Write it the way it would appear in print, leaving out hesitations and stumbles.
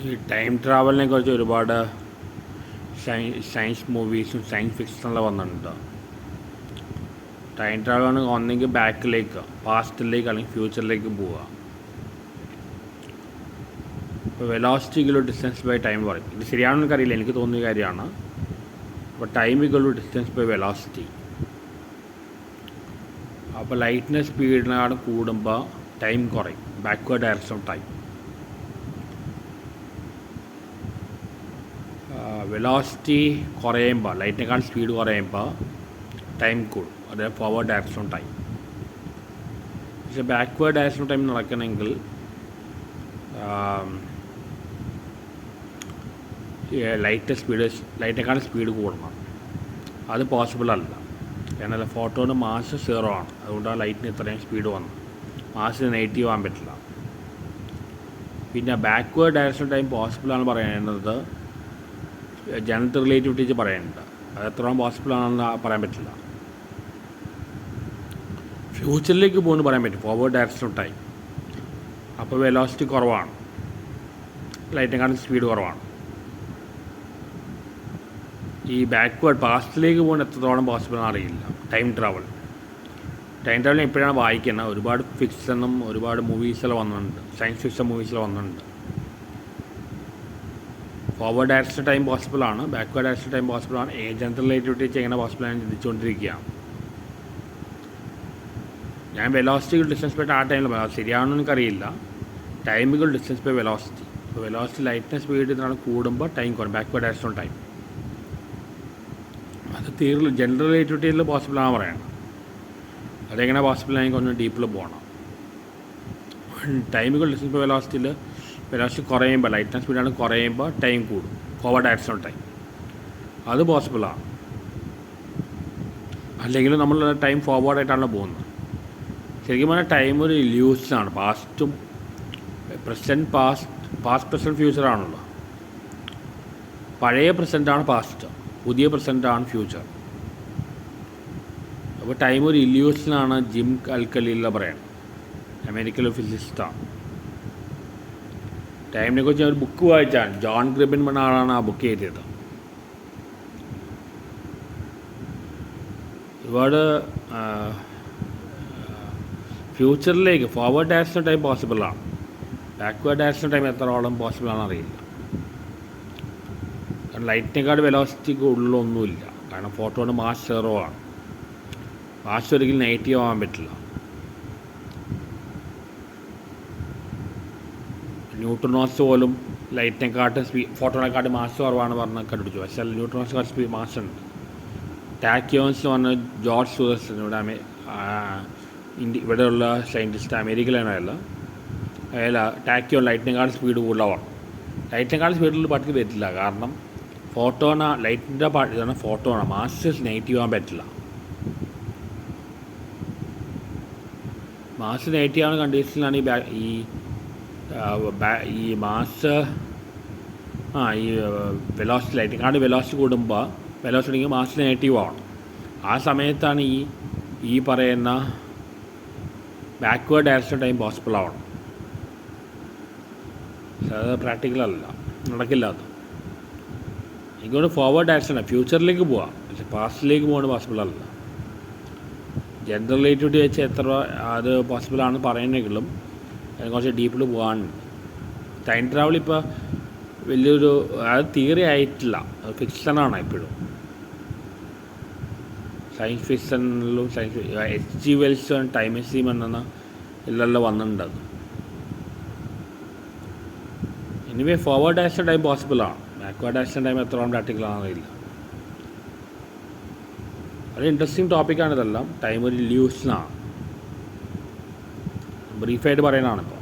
ഈ ടൈം ട്രാവലിനെ കുറിച്ച് ഒരുപാട് സയൻസ് മൂവീസും സയൻസ് ഫിക്ഷനിലും വന്നിട്ടുണ്ട്. ടൈം ട്രാവൽ ഒന്നെങ്കിൽ ബാക്കിലേക്ക്, പാസ്റ്റിലേക്ക് അല്ലെങ്കിൽ ഫ്യൂച്ചറിലേക്ക് പോവുക. ഇപ്പോൾ velocity equal to distance by time പറയും. ഇത് ശരിയാണെന്ന് എനിക്കറിയില്ല, എനിക്ക് തോന്നിയ കാര്യമാണ്. അപ്പോൾ time equal to distance by velocity. അപ്പോൾ ലൈറ്റിൻ്റെ സ്പീഡിനേക്കാളും കൂടുമ്പോൾ ടൈം കുറയും, backward direction of time. Velocity കുറയുമ്പോൾ, ലൈറ്റിനേക്കാൾ സ്പീഡ് കുറയുമ്പോൾ ടൈം കൂടും, അതായത് ഫോർവേഡ് ഡയറക്ഷൻ ഓഫ് ടൈം. പക്ഷേ ബാക്ക്വേർഡ് ഡയറക്ഷൻ ഓഫ് ടൈം നടക്കണമെങ്കിൽ ലൈറ്റിനേക്കാൾ സ്പീഡ് കൂടണം. അത് പോസിബിൾ അല്ല. എന്നാൽ ഫോട്ടോന് മാസ് 0 ആണ്, അതുകൊണ്ടാണ് ലൈറ്റിന് ഇത്രയും സ്പീഡ് വന്നത്. മാസ് നെഗറ്റീവ് ആകാൻ പറ്റില്ല. പിന്നെ ബാക്ക്വേർഡ് ഡയറക്ഷൻ ടൈം പോസിബിളാണെന്ന് പറയുന്നത് ജനറൽ റിലേറ്റിവിറ്റി വെച്ച് പറയുന്നുണ്ട്. അത് എത്രയും പോസിബിളാണെന്ന് പറയാൻ പറ്റില്ല. ഫ്യൂച്ചറിലേക്ക് പോകുമെന്ന് പറയാൻ പറ്റും, ഫോർവേഡ് ഡയറക്ഷൻ ഓഫ് ടൈം. അപ്പോൾ വെലോസിറ്റി കുറവാണ്, ലൈറ്റിനെക്കാളും സ്പീഡ് കുറവാണ്. ഈ ബാക്ക്വേർഡ് പാസ്റ്റിലേക്ക് പോകുന്ന എത്രത്തോളം പോസിബിളാണെന്ന് അറിയില്ല. ടൈം ട്രാവൽ എപ്പോഴാണ് വായിക്കുന്നത്? ഒരുപാട് ഫിക്ഷനും ഒരുപാട് മൂവീസെല്ലാം വന്നിട്ടുണ്ട്, സയൻസ് ഫിക്ഷൻ മൂവീസെല്ലാം വന്നിട്ടുണ്ട്. ഫോർവേഡ് ഡയറക്ഷൻ ടൈം പോസിബിളാണ്, ബാക്ക്വേർഡ് ഡയറക്ഷൻ ടൈം പോസിബിളാണ്. ജനറൽ റിലേറ്റിവിറ്റി വെച്ച് എങ്ങനെ പോസിബിളാണ് ചിന്തിച്ചുകൊണ്ടിരിക്കുകയാണ്. ഞാൻ വെലോസിറ്റി ഡിസ്റ്റൻസ് ബൈ ആ ടൈമിൽ ശരിയാണെന്ന് എനിക്കറിയില്ല. ടൈമിക്കൽ ഡിസ്റ്റൻസ് ബൈ വെലോസിറ്റി. ഇപ്പോൾ വെലോസിറ്റി ലൈറ്റിൻ്റെ സ്പീഡ് ഇതിനാണ് കൂടുമ്പോൾ ടൈം കുറയും, ബാക്ക്വേർഡ് ഡയറക്ഷൻ ടൈം. അത് ജനറൽ റിലേറ്റിവിറ്റിയിൽ പോസിബിളാണ് പറയണം. അതെങ്ങനെ പോസിബിളാണെങ്കിൽ కొంచెం ഡീപ്പിൽ പോകണം. ടൈമിക്കൽ ഡിസ്റ്റൻസ് ബൈ വെലോസിറ്റി കുറയുമ്പോൾ, ലൈറ്റിൻ്റെ സ്പീഡാണ് കുറയുമ്പോൾ ടൈം കൂടും, ഫോർവേഡ് ഡയറക്ഷൻ ടൈം. അത് പോസിബിളാണ്. അല്ലെങ്കിൽ നമ്മൾ ടൈം ഫോർവേഡായിട്ടാണ് പോകുന്നത്. ശരിക്കും പറഞ്ഞാൽ ടൈം ഒരു ഇല്യൂഷനാണ്. പാസ്റ്റും പാസ്റ്റ് പ്രസൻറ്റ് ഫ്യൂച്ചറാണല്ലോ. പഴയ പ്രസൻറ്റാണ് പാസ്റ്റ്, പുതിയ പ്രസൻറ്റാണ് ഫ്യൂച്ചർ. അപ്പോൾ ടൈം ഒരു ഇല്യൂഷനാണ്. ജിം അൽക്കലില്ല പറയുന്നത്, അമേരിക്കയിലെ ഫിസിസിസ്റ്റാണ്. ടൈമിനെ കുറിച്ച് ഒരു ബുക്ക് വായിച്ചാണ്, ജോൺ ഗ്രിബിൻ എന്ന ആളാണ് ആ ബുക്ക് എഴുതിയത്. ഒരുപാട് ഫ്യൂച്ചറിലേക്ക് ഫോർവേഡ് ഡയറക്ഷൻ ടൈം പോസിബിളാണ്, ബാക്ക്വേർഡ് ഡയറക്ഷൻ ടൈം എത്രത്തോളം പോസിബിളാണെന്ന് അറിയില്ല. കാരണം ലൈറ്റിനേക്കാൾ വെലോസിറ്റി കൂടുതലൊന്നുമില്ല. കാരണം ഫോട്ടോന് മാസ് 0 ആണ്. മാസ് ഒരിക്കലും നെഗറ്റീവ് ആകാൻ പറ്റില്ല. ന്യൂട്രോൺസ് പോലും ലൈറ്റിനെക്കാട്ടും ഫോട്ടോനെക്കാട്ടും മാസ് കുറവാണ് പറഞ്ഞ് കണ്ടുപിടിച്ചു. പക്ഷേ ന്യൂട്രോൺസ് മാസ് ഉണ്ട്. ടാക്യോൺസ് പറഞ്ഞ ജോർജ് സൂസൻ ഇവിടെയുള്ള സയൻറ്റിസ്റ്റ്, അമേരിക്കയിലാണ് അയാൾ ടാക്യോൺ ലൈറ്റിനേക്കാൾ സ്പീഡ് കൂടുതലാണ്. ലൈറ്റിനേക്കാൾ സ്പീഡിൽ പാട്ടിൽ പറ്റില്ല. കാരണം ലൈറ്റിൻ്റെ ഇതാണ് ഫോട്ടോണ, മാസ് നെഗറ്റീവ് ആകാൻ പറ്റില്ല. മാസ് നെഗറ്റീവ് ആവുന്ന കണ്ടീഷനിലാണ് ഈ മാസ് ഈ വെലോസിറ്റി, ലൈറ്റിനെക്കാളും വെലോസിറ്റി കൂടുമ്പോൾ വെലോസിറ്റിക്ക് മാസ് നെഗറ്റീവ് ആവണം. ആ സമയത്താണ് ഈ പറയുന്ന ബാക്ക്വേർഡ് ഡയറക്ഷൻ ടൈം പോസിബിൾ ആവണം. അത് പ്രാക്ടിക്കലല്ല, നടക്കില്ല. അത് എനിക്കൊണ്ട് ഫോർവേഡ് ഡയറക്ഷനാണ്, ഫ്യൂച്ചറിലേക്ക് പോവാം. പക്ഷെ പാസ്റ്റിലേക്ക് പോകുന്നത് പോസിബിൾ അല്ല. ജനറൽ റിലേറ്റിവിറ്റി വെച്ച് അത് പോസിബിളാണെന്ന് പറയുന്നെങ്കിലും അതിന് കുറച്ച് ഡീപ്പിൽ പോകാനുണ്ട്. ടൈം ട്രാവൽ ഇപ്പോൾ വലിയൊരു തിയറി ആയിട്ടില്ല, അത് ഫിക്ഷനാണ് എപ്പോഴും. സയൻസ് ഫിക്ഷനിലും H.G. വെൽസ് ടൈം മെഷീൻ എന്ന എല്ലാം വന്നിട്ടുണ്ട്. അത് എനിവേ ഫോർവേഡ് ഡയറക്ഷൻ ടൈം പോസിബിളാണ്, ബാക്ക്വേർഡ് ഡയറക്ഷൻ ടൈം എത്രത്തോളം പ്രാക്ടിക്കലാണെന്ന് അറിയില്ല. അത് ഇൻട്രസ്റ്റിംഗ് ടോപ്പിക്കാണ്. ഇതെല്ലാം ടൈം ഒരു ഇല്യൂഷനാണ്, ബ്രീഫായിട്ട് പറയുന്നതാണ് ഇപ്പോൾ.